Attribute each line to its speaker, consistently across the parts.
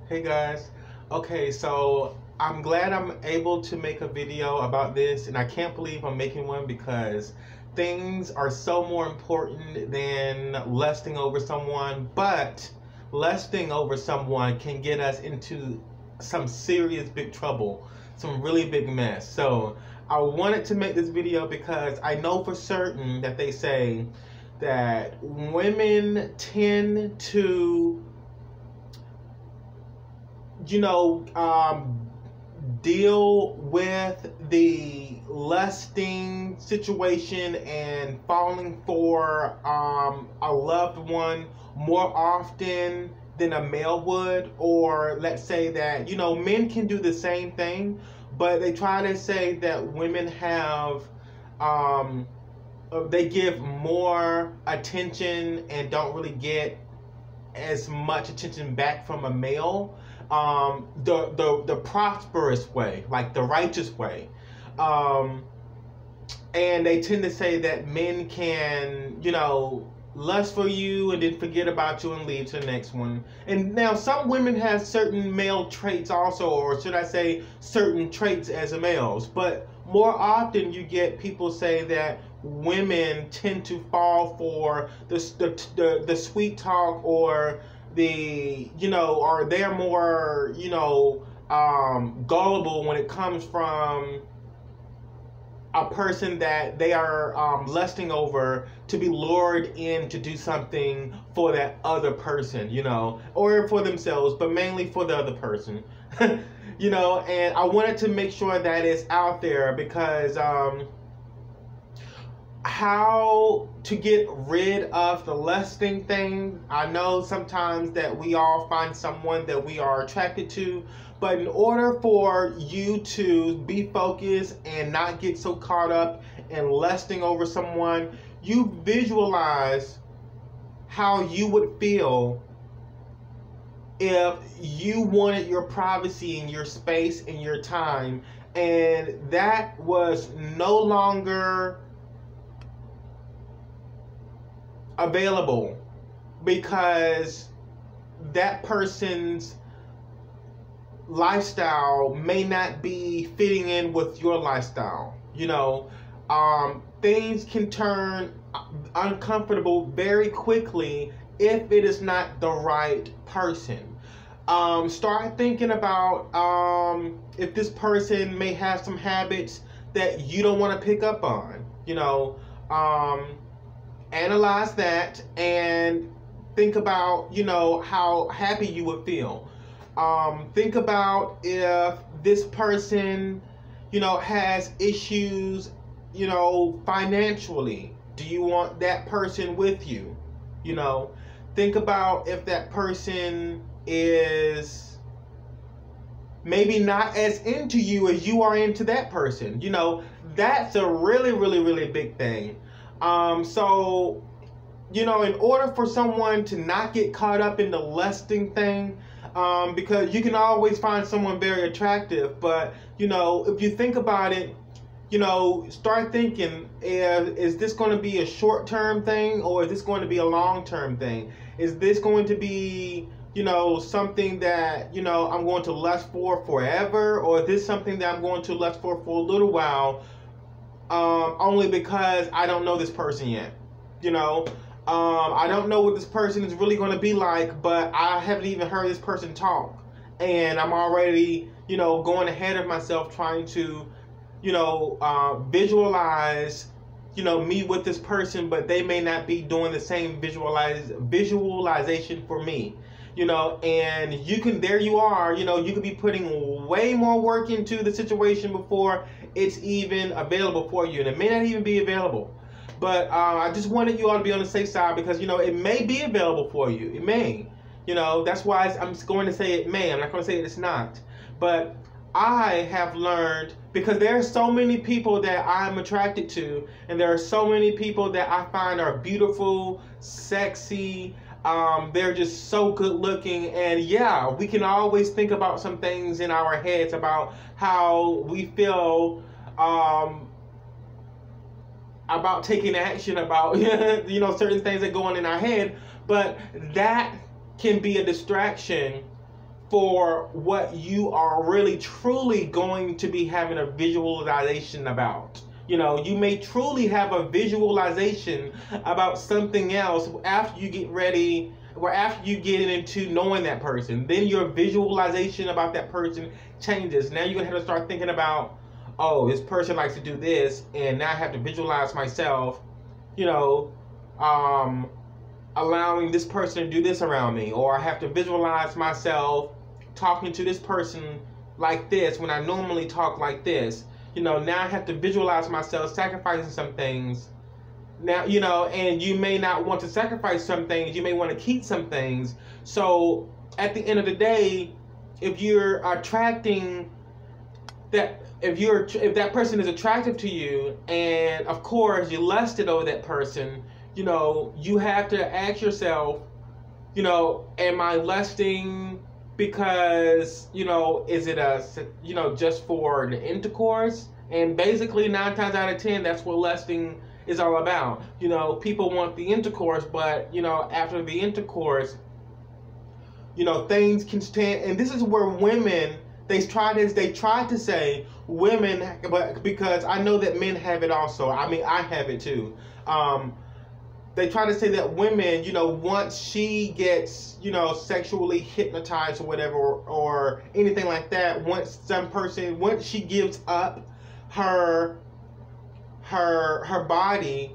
Speaker 1: Hey guys. Okay, so I'm glad I'm able to make a video about this, and I can't believe I'm making one because things are so more important than lusting over someone, but lusting over someone can get us into some serious big trouble, some really big mess. So I wanted to make this video because I know for certain that they say that women tend to deal with the lusting situation and falling for a loved one more often than a male would. Or let's say that, men can do the same thing, but they try to say that women have, they give more attention and don't really get as much attention back from a male, the prosperous way, like the righteous way. And they tend to say that men can, lust for you and then forget about you and leave to the next one. And now some women have certain male traits also, or should I say certain traits as a males, but more often you get people say that women tend to fall for the sweet talk, or or they're more, gullible when it comes from a person that they are lusting over, to be lured in to do something for that other person, or for themselves, but mainly for the other person. And I wanted to make sure that it's out there because how to get rid of the lusting thing. I know sometimes that we all find someone that we are attracted to, but in order for you to be focused and not get so caught up in lusting over someone, you visualize how you would feel if you wanted your privacy and your space and your time, and that was no longer available because that person's lifestyle may not be fitting in with your lifestyle. Things can turn uncomfortable very quickly if it is not the right person. Start thinking about if this person may have some habits that you don't want to pick up on. Analyze that and think about, how happy you would feel. Think about if this person, has issues, financially. Do you want that person with you? Think about if that person is maybe not as into you as you are into that person. That's a really, really, really big thing. So, in order for someone to not get caught up in the lusting thing, because you can always find someone very attractive, but, if you think about it, start thinking, is this going to be a short-term thing, or is this going to be a long-term thing? Is this going to be, something that, I'm going to lust for forever, or is this something that I'm going to lust for a little while, only because I don't know this person yet? I don't know what this person is really going to be like, but I haven't even heard this person talk, and I'm already, going ahead of myself trying to, visualize, me with this person, but they may not be doing the same visualization for me. And there you are, you could be putting way more work into the situation before it's even available for you, and it may not even be available. But I just wanted you all to be on the safe side because, it may be available for you. It may. That's why I'm just going to say it may. I'm not going to say it's not. But I have learned, because there are so many people that I'm attracted to, and there are so many people that I find are beautiful, sexy, they're just so good looking, and yeah, we can always think about some things in our heads about how we feel about taking action, about certain things that go on in our head, but that can be a distraction for what you are really truly going to be having a visualization about. You know, you may truly have a visualization about something else after you get ready, or after you get into knowing that person. Then your visualization about that person changes. Now you're going to have to start thinking about, oh, this person likes to do this, and now I have to visualize myself, you know, allowing this person to do this around me. Or I have to visualize myself talking to this person like this when I normally talk like this. You know, now I have to visualize myself sacrificing some things. Now, you know, and you may not want to sacrifice some things. You may want to keep some things. So at the end of the day, if you're attracting that, if that person is attractive to you, and of course you lusted over that person, you know, you have to ask yourself, you know, am I lusting because, you know, is it just for the intercourse? And basically 9 times out of 10, that's what lusting is all about. You know, people want the intercourse, but, you know, after the intercourse, you know, things can stand. And this is where women, they try to say women, but because I know that men have it also. I mean, I have it too. They try to say that women, you know, once she gets, you know, sexually hypnotized or whatever, or anything like that, once she gives up her body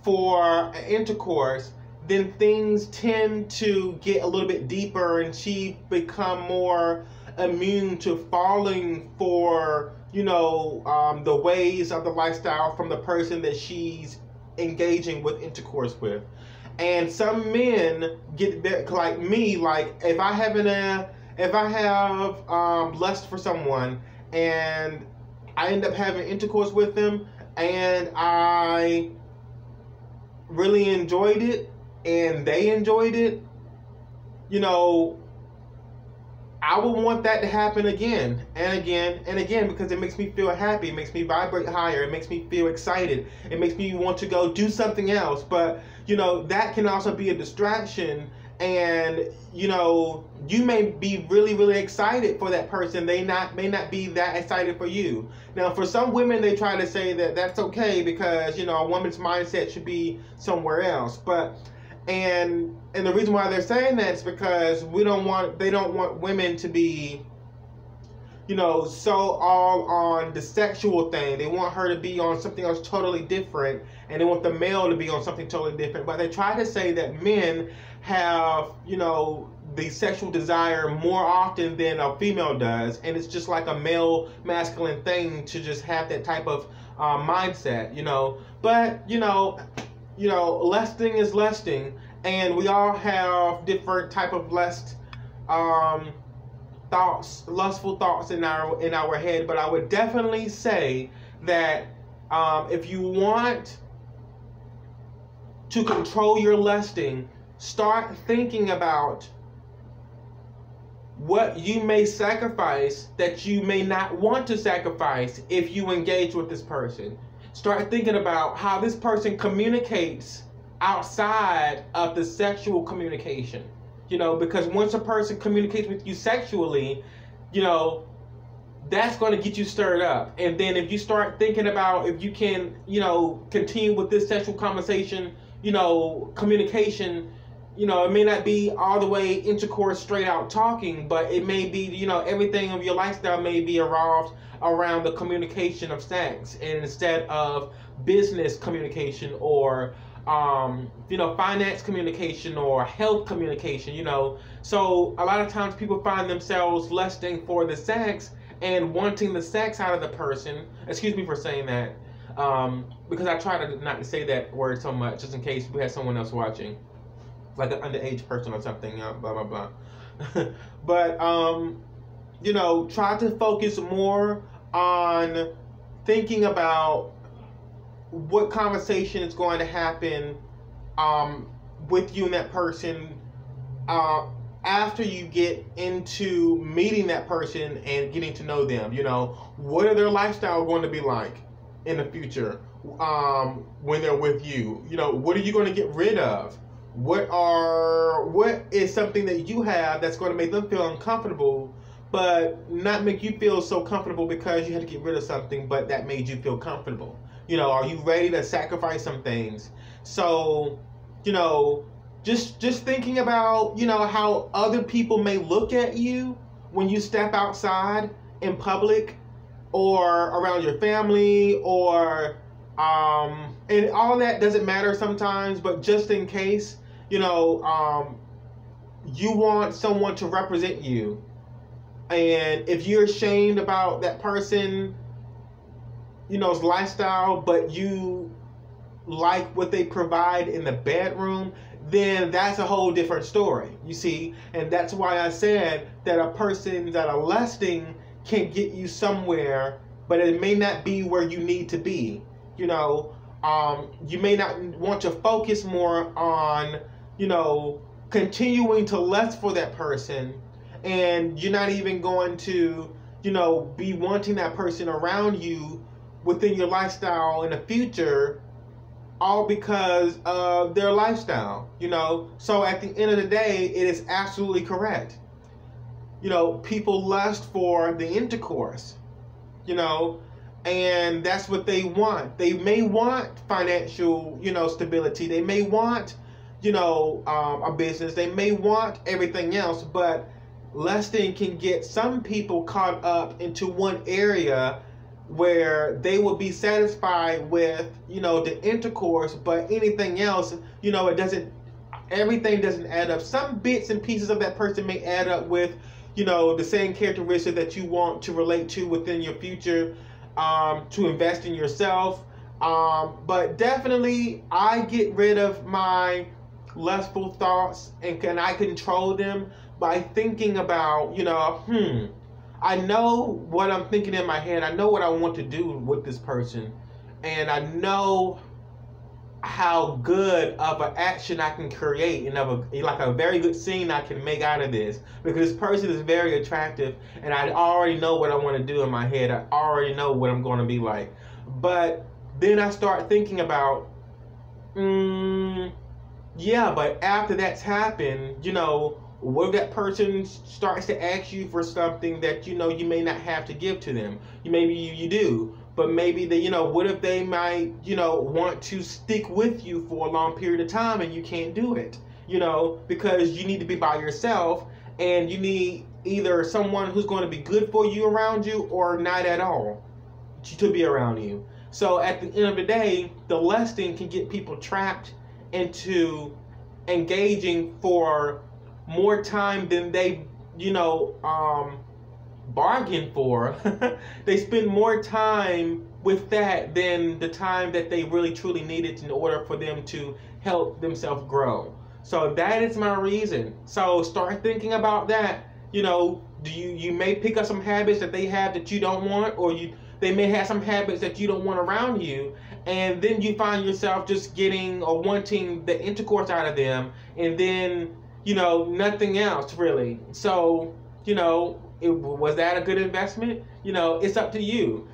Speaker 1: for intercourse, then things tend to get a little bit deeper, and she become more immune to falling for, you know, the ways of the lifestyle from the person that she's engaging with intercourse with. And some men get there, like me, like if I have lust for someone and I end up having intercourse with them and I really enjoyed it and they enjoyed it, you know, I would want that to happen again and again and again, because it makes me feel happy. It makes me vibrate higher. It makes me feel excited. It makes me want to go do something else. But, you know, that can also be a distraction. And, you know, you may be really, really excited for that person. They may not be that excited for you. Now, for some women, they try to say that that's okay because, you know, a woman's mindset should be somewhere else. But And the reason why they're saying that is because they don't want women to be, you know, so all on the sexual thing. They want her to be on something else totally different, and they want the male to be on something totally different. But they try to say that men have, you know, the sexual desire more often than a female does, and it's just like a male masculine thing to just have that type of mindset, you know. But lusting is lusting, and we all have different type of lustful thoughts in our head. But I would definitely say that if you want to control your lusting, start thinking about what you may sacrifice that you may not want to sacrifice if you engage with this person. Start thinking about how this person communicates outside of the sexual communication. You know, because once a person communicates with you sexually, you know, that's going to get you stirred up. And then if you start thinking about if you can, you know, continue with this sexual conversation, you know, communication, you know, it may not be all the way intercourse, straight out talking, but it may be, you know, everything of your lifestyle may be revolved around the communication of sex, and instead of business communication or you know, finance communication or health communication, you know. So a lot of times people find themselves lusting for the sex and wanting the sex out of the person. Excuse me for saying that, because I try to not to say that word so much, just in case we have someone else watching, like an underage person or something, you know, blah blah blah. But you know, try to focus more on thinking about what conversation is going to happen with you and that person after you get into meeting that person and getting to know them. You know, what are their lifestyle going to be like in the future when they're with you? You know, what are you going to get rid of? what is something that you have that's going to make them feel uncomfortable, but not make you feel so comfortable because you had to get rid of something, but that made you feel comfortable. Are you ready to sacrifice some things? So, just thinking about, how other people may look at you when you step outside in public or around your family, or and all that doesn't matter sometimes, but just in case, you want someone to represent you. And if you're ashamed about that person, his lifestyle, but you like what they provide in the bedroom, then that's a whole different story, you see? And that's why I said that a person that are lusting can get you somewhere, but it may not be where you need to be. You may not want to focus more on, continuing to lust for that person, and you're not even going to, be wanting that person around you within your lifestyle in the future, all because of their lifestyle, So at the end of the day, it is absolutely correct. People lust for the intercourse, and that's what they want. They may want financial, stability. They may want, a business. They may want everything else, but lusting can get some people caught up into one area where they will be satisfied with, the intercourse, but anything else, everything doesn't add up. Some bits and pieces of that person may add up with, the same characteristic that you want to relate to within your future, to invest in yourself. But definitely, I get rid of my lustful thoughts, and I control them by thinking about, I know what I'm thinking in my head. I know what I want to do with this person. And I know how good of an action I can create, and like a very good scene I can make out of this. Because this person is very attractive, and I already know what I want to do in my head. I already know what I'm going to be like. But then I start thinking about, yeah, but after that's happened, what if that person starts to ask you for something that you may not have to give to them? Maybe you do, but maybe they, what if they might, want to stick with you for a long period of time and you can't do it, because you need to be by yourself, and you need either someone who's going to be good for you around you or not at all to be around you. So at the end of the day, the lusting can get people trapped into engaging for more time than they, bargained for. They spend more time with that than the time that they really truly needed in order for them to help themselves grow. So that is my reason. So start thinking about that. You may pick up some habits that they have that you don't want, or they may have some habits that you don't want around you, and then you find yourself just getting or wanting the intercourse out of them, and then nothing else really. So, was that a good investment? It's up to you.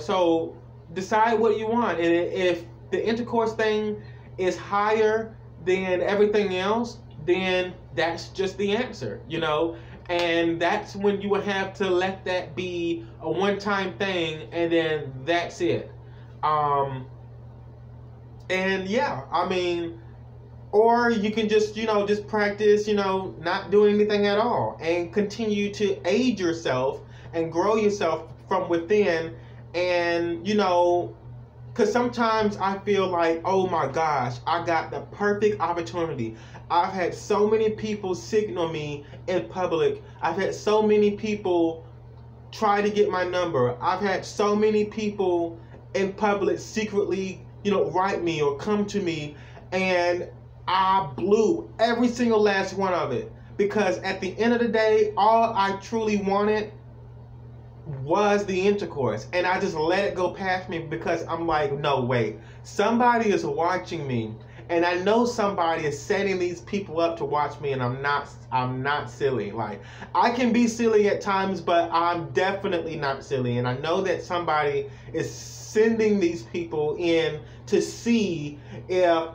Speaker 1: So decide what you want. And if the intercourse thing is higher than everything else, then that's just the answer, And that's when you would have to let that be a one-time thing, and then that's it. And yeah, or you can just, just practice, not doing anything at all, and continue to age yourself and grow yourself from within. And, because sometimes I feel like, oh my gosh, I got the perfect opportunity. I've had so many people signal me in public. I've had so many people try to get my number. I've had so many people in public secretly, write me or come to me, and I blew every single last one of it, because at the end of the day, all I truly wanted was the intercourse, and I just let it go past me because I'm like, no, wait, somebody is watching me, and I know somebody is setting these people up to watch me, and I'm not silly. Like, I can be silly at times, but I'm definitely not silly, and I know that somebody is sending these people in to see if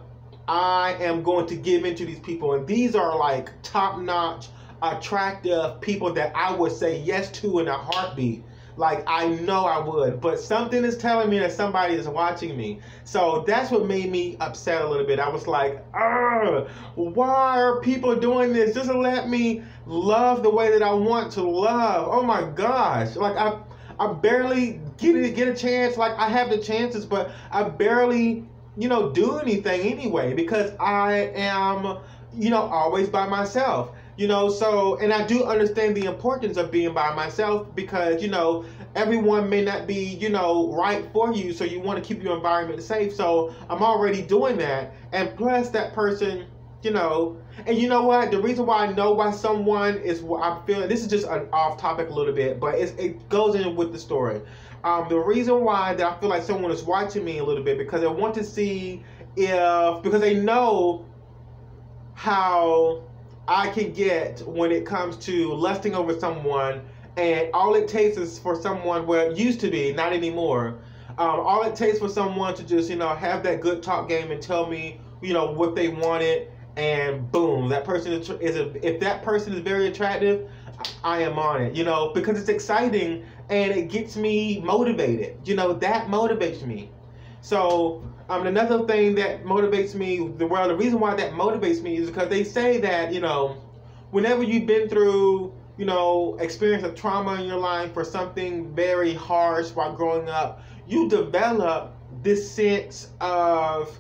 Speaker 1: I am going to give into these people. And these are like top-notch, attractive people that I would say yes to in a heartbeat. Like, I know I would, but something is telling me that somebody is watching me. So that's what made me upset a little bit. I was like, why are people doing this? Just to let me love the way that I want to love. Oh my gosh. Like, I barely get a chance. Like, I have the chances, but I barely, do anything anyway, because I am, always by myself. So, and I do understand the importance of being by myself, because, everyone may not be, right for you. So you want to keep your environment safe. So I'm already doing that. And plus that person, and you know what? The reason why I know why someone is, I'm feeling, this is just an off topic a little bit, but it goes in with the story. The reason why that I feel like someone is watching me a little bit, because they want to see because they know how I can get when it comes to lusting over someone, and all it takes is for someone, well, it used to be, not anymore. All it takes for someone to just, have that good talk game and tell me, what they wanted, and boom, that person is if that person is very attractive, I am on it, because it's exciting and it gets me motivated. That motivates me. So another thing that motivates me, the reason why that motivates me is because they say that, whenever you've been through, experience of trauma in your life or something very harsh while growing up, you develop this sense of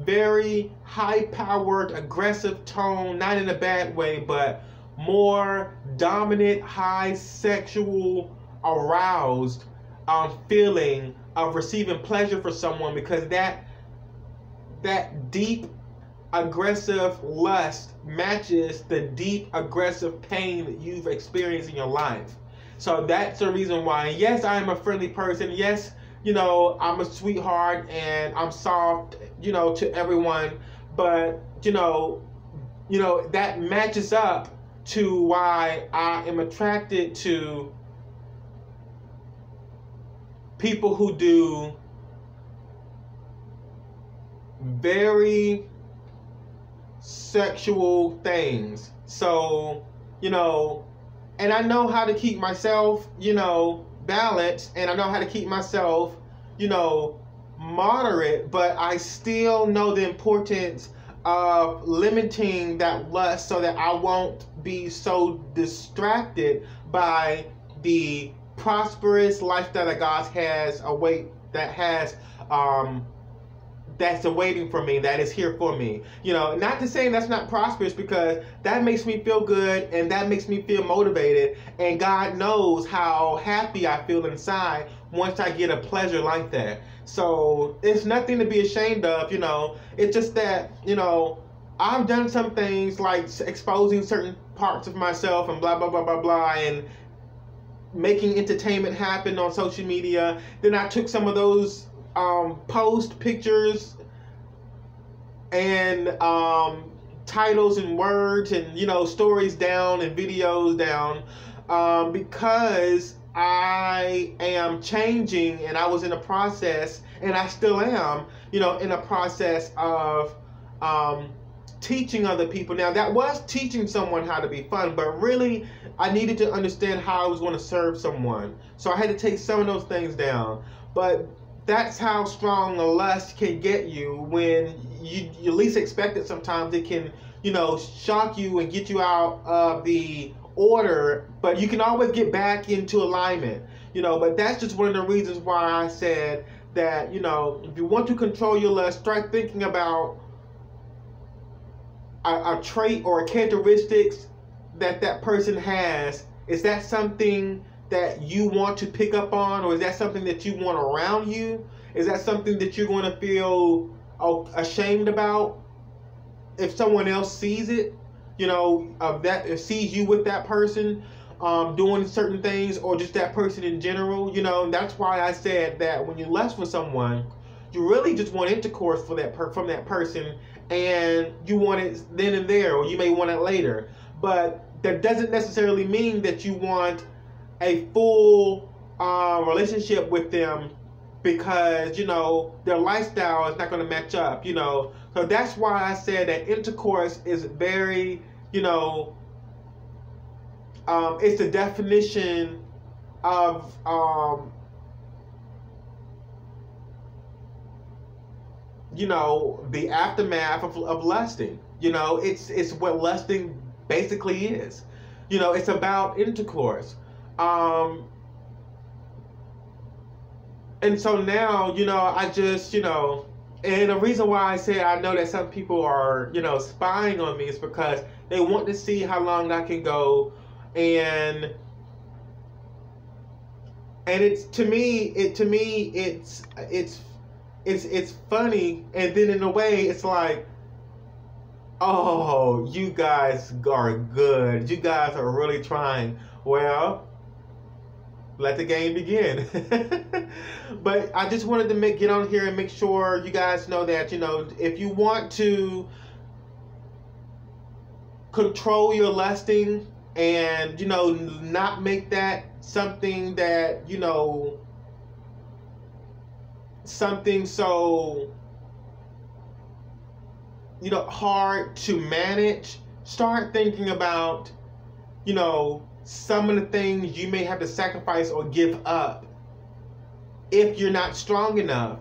Speaker 1: very high-powered, aggressive tone, not in a bad way, but more dominant, high sexual, aroused feeling of receiving pleasure for someone, because that deep aggressive lust matches the deep aggressive pain that you've experienced in your life. So that's the reason why. Yes, I am a friendly person. Yes, I'm a sweetheart and I'm soft, to everyone, but that matches up to why I am attracted to people who do very sexual things. So, and I know how to keep myself, balanced, and I know how to keep myself, moderate, but I still know the importance of limiting that lust so that I won't be so distracted by the prosperous lifestyle that God has that's awaiting for me, that is here for me. Not to say that's not prosperous, because that makes me feel good and that makes me feel motivated, and God knows how happy I feel inside once I get a pleasure like that. So it's nothing to be ashamed of. It's just that, I've done some things like exposing certain parts of myself and blah, blah, blah, blah, blah, and making entertainment happen on social media. Then I took some of those post pictures and titles and words and stories down and videos down, because I am changing, and I was in a process, and I still am, in a process of teaching other people. Now, that was teaching someone how to be fun, but really I needed to understand how I was going to serve someone. So I had to take some of those things down. But that's how strong a lust can get you when you least expect it. Sometimes it can, shock you and get you out of the order, but you can always get back into alignment, but that's just one of the reasons why I said that, if you want to control your lust, start thinking about a trait or a characteristics that person has. Is that something that you want to pick up on, or is that something that you want around you? Is that something that you're going to feel ashamed about if someone else sees it? Sees you with that person doing certain things, or just that person in general. That's why I said that when you lust with someone, you really just want intercourse from that person, and you want it then and there, or you may want it later. But that doesn't necessarily mean that you want a full relationship with them because, you know, their lifestyle is not going to match up, you know. So that's why I said that intercourse is very, you know, it's the definition of you know, the aftermath of lusting. You know, it's what lusting basically is. You know, it's about intercourse. And so now, you know, I just, you know, and the reason why I say I know that some people are, you know, spying on me is because they want to see how long I can go. And it's, to me, it's funny, and then in a way it's like, oh, you guys are good. You guys are really trying. Well, let the game begin. But I just wanted to get on here and make sure you guys know that, you know, if you want to control your lusting and, you know, not make that something that, you know, something so, you know, hard to manage, start thinking about, you know, some of the things you may have to sacrifice or give up if you're not strong enough.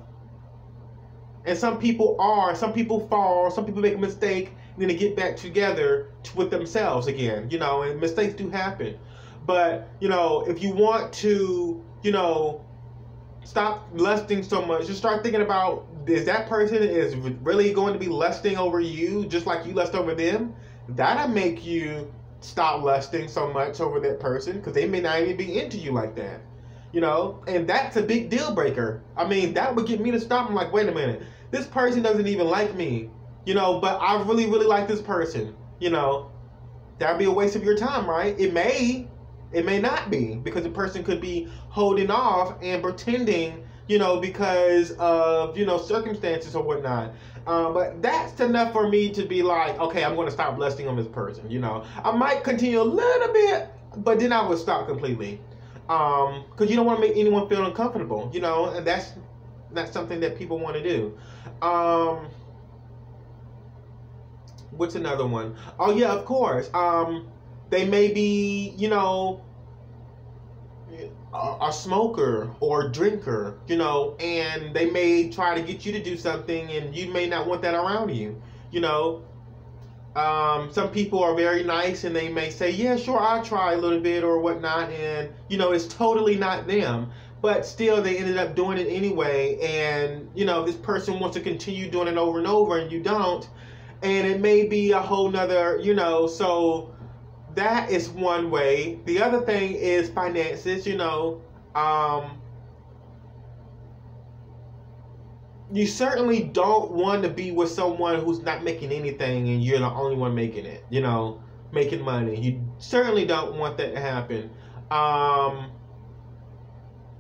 Speaker 1: And some people fall, some people make a mistake, and then they get back together with themselves again, you know, and mistakes do happen. But, you know, if you want to, you know, stop lusting so much, just start thinking about, is that person is really going to be lusting over you just like you lust over them? That'll make you stop lusting so much over that person, because they may not even be into you like that, you know. And that's a big deal breaker. I mean, that would get me to stop. I'm like, wait a minute, this person doesn't even like me, you know, but I really like this person, you know. That'd be a waste of your time, right? It may not be, because the person could be holding off and pretending, you know, because of, you know, circumstances or whatnot. But that's enough for me to be like, okay, I'm going to stop lusting on this person, you know. I might continue a little bit, but then I would stop completely. Because you don't want to make anyone feel uncomfortable, you know, and that's something that people want to do. What's another one? Oh, yeah, of course. They may be, you know, a smoker or a drinker, you know, and they may try to get you to do something, and you may not want that around you, you know. Some people are very nice, and they may say, yeah, sure, I'll try a little bit or whatnot, and, you know, it's totally not them. But still, they ended up doing it anyway, and, you know, this person wants to continue doing it over and over, and you don't, and it may be a whole nother, you know, so that is one way. The other thing is finances, you know. You certainly don't want to be with someone who's not making anything and you're the only one making it, you know, making money. You certainly don't want that to happen.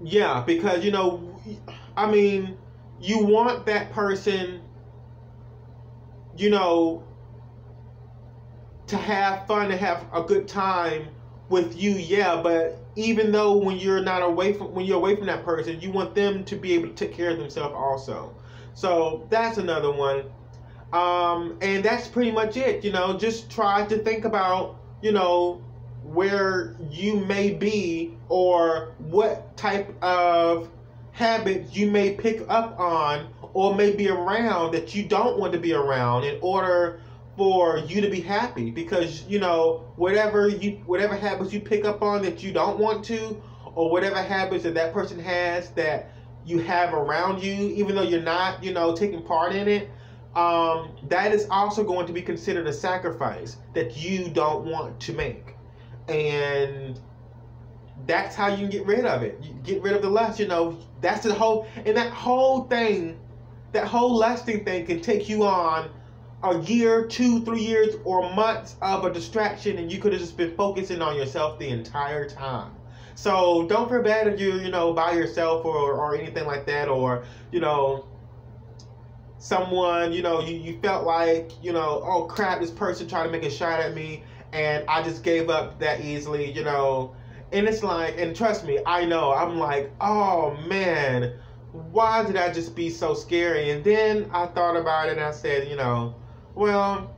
Speaker 1: Yeah, because, you know, I mean, you want that person, you know, to have fun and have a good time with you, yeah, but even though when you're away from that person, you want them to be able to take care of themselves also. So that's another one. And that's pretty much it, you know. Just try to think about, you know, where you may be or what type of habits you may pick up on or may be around that you don't want to be around in order for you to be happy. Because, you know, whatever habits you pick up on that you don't want to, or whatever habits that person has that you have around you, even though you're not, you know, taking part in it, that is also going to be considered a sacrifice that you don't want to make. And that's how you can get rid of it. You get rid of the lust, you know. That's the whole, and that whole thing, that whole lusting thing can take you on a year, 2, 3 years, or months of a distraction, and you could have just been focusing on yourself the entire time. So don't feel bad if you're, you know, by yourself or anything like that, or, you know, someone, you know, you felt like, you know, oh crap, this person tried to make a shot at me, and I just gave up that easily, you know. And it's like, and trust me, I know, I'm like, oh man, why did I just be so scary? And then I thought about it and I said, well,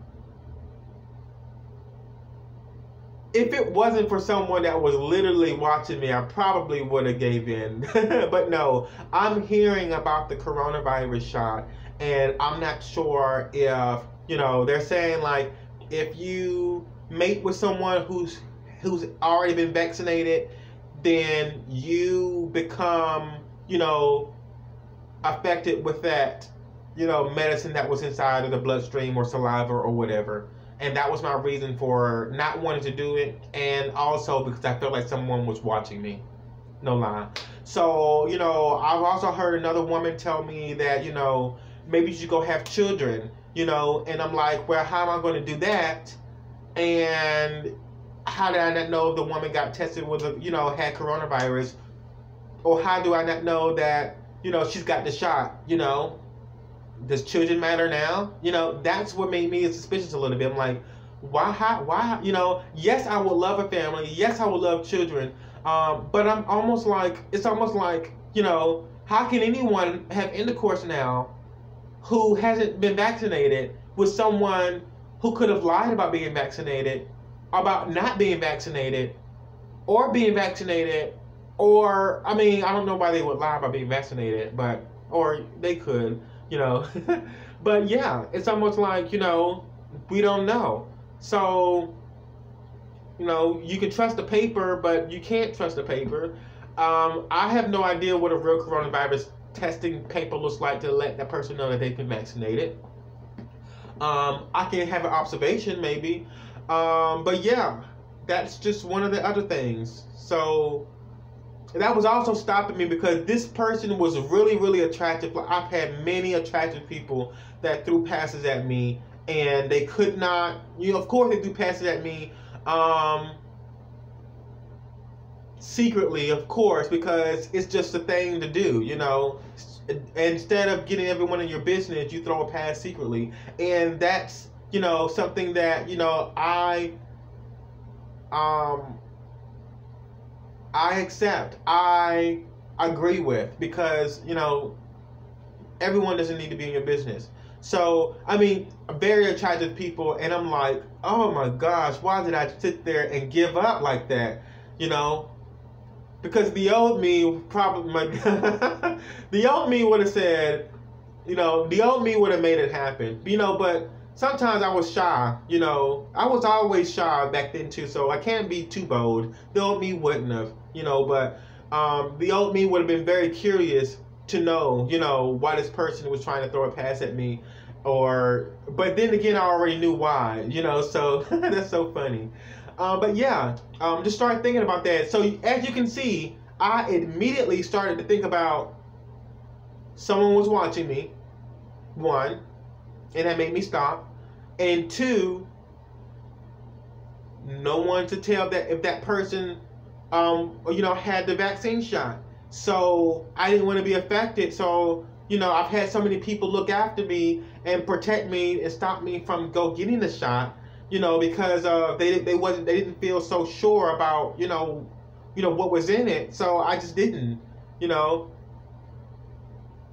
Speaker 1: if it wasn't for someone that was literally watching me, I probably would have gave in. But no, I'm hearing about the coronavirus shot, and I'm not sure if, they're saying like, if you mate with someone who's already been vaccinated, then you become, affected with that, medicine that was inside of the bloodstream or saliva or whatever. And that was my reason for not wanting to do it. And also because I felt like someone was watching me. No lie. So, I've also heard another woman tell me that, maybe you should go have children, and I'm like, well, how am I going to do that? And how did I not know if the woman got tested with, had coronavirus? Or how do I not know that, she's got the shot, Does children matter now? That's what made me suspicious a little bit. I'm like, why, yes, I would love a family. Yes, I would love children. But I'm almost like, how can anyone have intercourse now who hasn't been vaccinated with someone who could have lied about being vaccinated, about not being vaccinated, or being vaccinated, or, I don't know why they would lie about being vaccinated, or they could. But yeah, it's almost like, we don't know. So, you can trust the paper, but you can't trust the paper. I have no idea what a real coronavirus testing paper looks like to let that person know that they've been vaccinated. I can have an observation maybe. But yeah, that's just one of the other things. So, that was also stopping me because this person was really, really attractive. I've had many attractive people that threw passes at me, and they could not, of course they threw passes at me secretly, of course, because it's just a thing to do, Instead of getting everyone in your business, you throw a pass secretly. And that's, something that, I accept, I agree with, because, everyone doesn't need to be in your business. So, very attractive people, and I'm like, oh my gosh, why did I sit there and give up like that? Because the old me probably, the old me would have said, the old me would have made it happen. But sometimes I was shy, I was always shy back then too, so I can't be too bold. The old me wouldn't have, but the old me would have been very curious to know, why this person was trying to throw a pass at me, but then again, I already knew why, so that's so funny. But yeah, just start thinking about that. So as you can see, I immediately started to think about someone was watching me, one, and that made me stop. And two, no one to tell that if that person, had the vaccine shot. So I didn't want to be affected. So, I've had so many people look after me and protect me and stop me from getting the shot, because they didn't feel so sure about, what was in it. So I just didn't,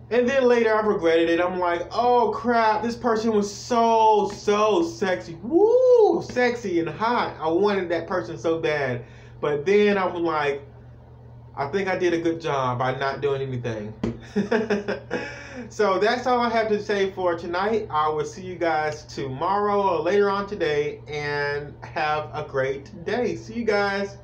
Speaker 1: And then later I regretted it. I'm like, oh crap, this person was so sexy. Woo, sexy and hot. I wanted that person so bad. But then I was like, I think I did a good job by not doing anything. So that's all I have to say for tonight. I will see you guys tomorrow or later on today, and have a great day. See you guys.